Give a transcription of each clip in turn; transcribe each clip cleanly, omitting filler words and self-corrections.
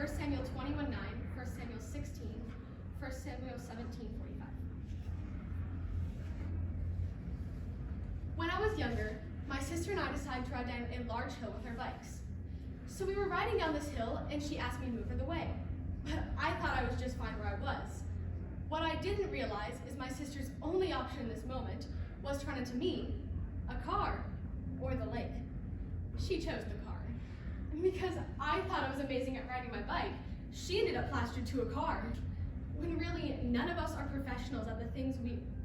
1 Samuel 21:9, 1 Samuel 16, 1 Samuel 17:45. When I was younger, my sister and I decided to ride down a large hill with our bikes. So we were riding down this hill, and she asked me to move her the way. But I thought I was just fine where I was. What I didn't realize is my sister's only option in this moment was to run into me, a car, or the lake. She chose the car. And because I thought I was amazing at riding my bike, she ended up plastered to a car, when really none of us are professionals at the things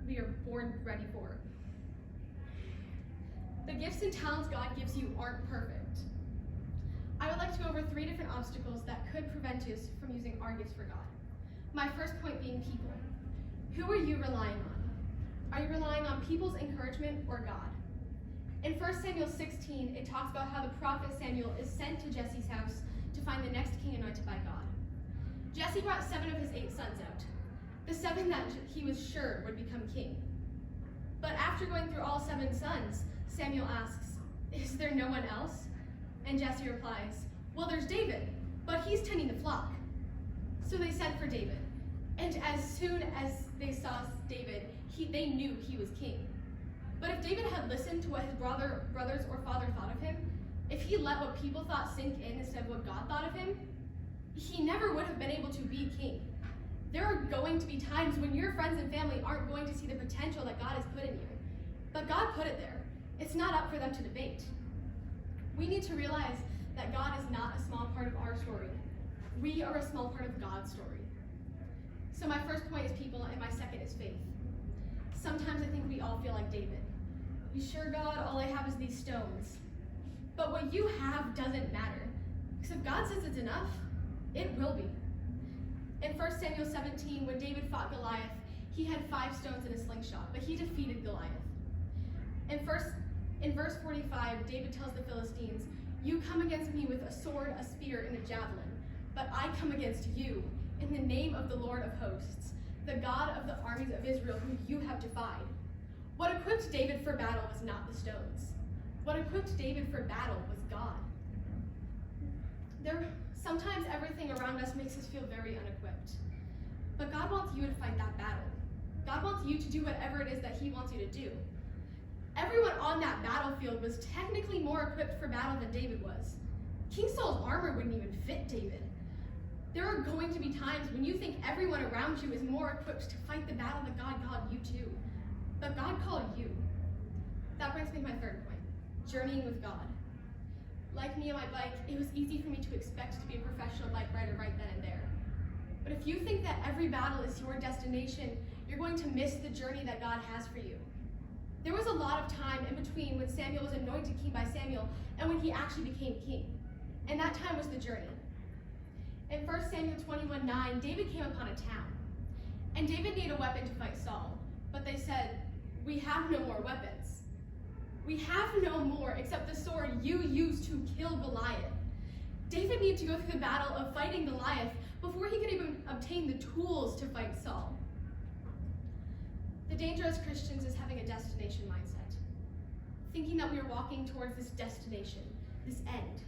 we are born ready for. The gifts and talents God gives you aren't perfect. I would like to go over 3 different obstacles that could prevent us from using our gifts for God. My first point being people. Who are you relying on? Are you relying on people's encouragement or God? In 1 Samuel 16, it talks about how the prophet Samuel is sent to Jesse's house to find the next king anointed by God. Jesse brought 7 of his 8 sons out, the 7 that he was sure would become king. But after going through all 7 sons, Samuel asks, "Is there no one else?" And Jesse replies, "Well, there's David, but he's tending the flock." So they sent for David. And as soon as they saw David, they knew he was king. But if David had listened to what his brothers or father thought of him, if he let what people thought sink in instead of what God thought of him, he never would have been able to be king. There are going to be times when your friends and family aren't going to see the potential that God has put in you. But God put it there. It's not up for them to debate. We need to realize that God is not a small part of our story. We are a small part of God's story. So my first point is people, and my second is faith. Sometimes I think we all feel like David. "You sure, God, all I have is these stones." But what you have doesn't matter. Because if God says it's enough, it will be. In 1 Samuel 17, when David fought Goliath, he had 5 stones in a slingshot, but he defeated Goliath. In verse 45, David tells the Philistines, "You come against me with a sword, a spear, and a javelin, but I come against you in the name of the Lord of hosts, the God of the armies of Israel, whom you have defied." What equipped David for battle was not the stones. What equipped David for battle was God. Sometimes everything around us makes us feel very unequipped. But God wants you to fight that battle. God wants you to do whatever it is that he wants you to do. Everyone on that battlefield was technically more equipped for battle than David was. King Saul's armor wouldn't even fit David. There are going to be times when you think everyone around you is more equipped to fight the battle that God called you to. But God called you. That brings me to my third point, journeying with God. Like me on my bike, it was easy for me to expect to be a professional bike rider right then and there. But if you think that every battle is your destination, you're going to miss the journey that God has for you. There was a lot of time in between when Samuel was anointed king by Samuel and when he actually became king. And that time was the journey. In 1 Samuel 21:9, David came upon a town. And David needed a weapon to fight Saul. But they said, "We have no more weapons. We have no more except the sword you used to kill Goliath." David needed to go through the battle of fighting Goliath before he could even obtain the tools to fight Saul. The danger as Christians is having a destination mindset, thinking that we are walking towards this destination, this end.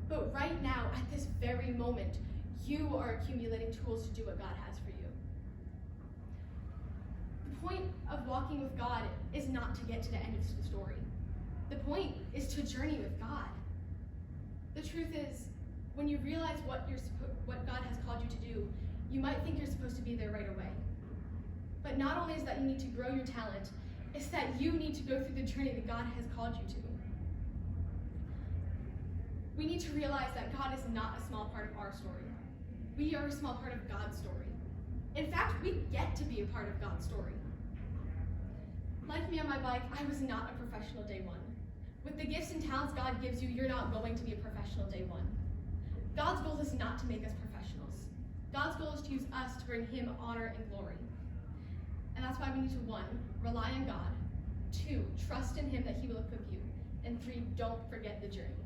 But right now, at this very moment, you are accumulating tools to do what God has for you. The point of walking with God is not to get to the end of the story. The point is to journey with God. The truth is, when you realize what God has called you to do, you might think you're supposed to be there right away. But not only is that you need to grow your talent, it's that you need to go through the journey that God has called you to. We need to realize that God is not a small part of our story. We are a small part of God's story. In fact, we get to be a part of God's story. Like me on my bike, I was not a professional day one. With the gifts and talents God gives you, you're not going to be a professional day one. God's goal is not to make us professionals. God's goal is to use us to bring him honor and glory. And that's why we need to 1, rely on God, 2, trust in him that he will equip you, and 3, don't forget the journey.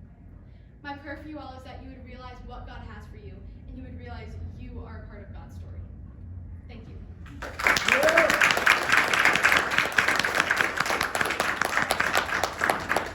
My prayer for you all is that you would realize what God has for you, and you would realize you are a part of God's story. Thank you.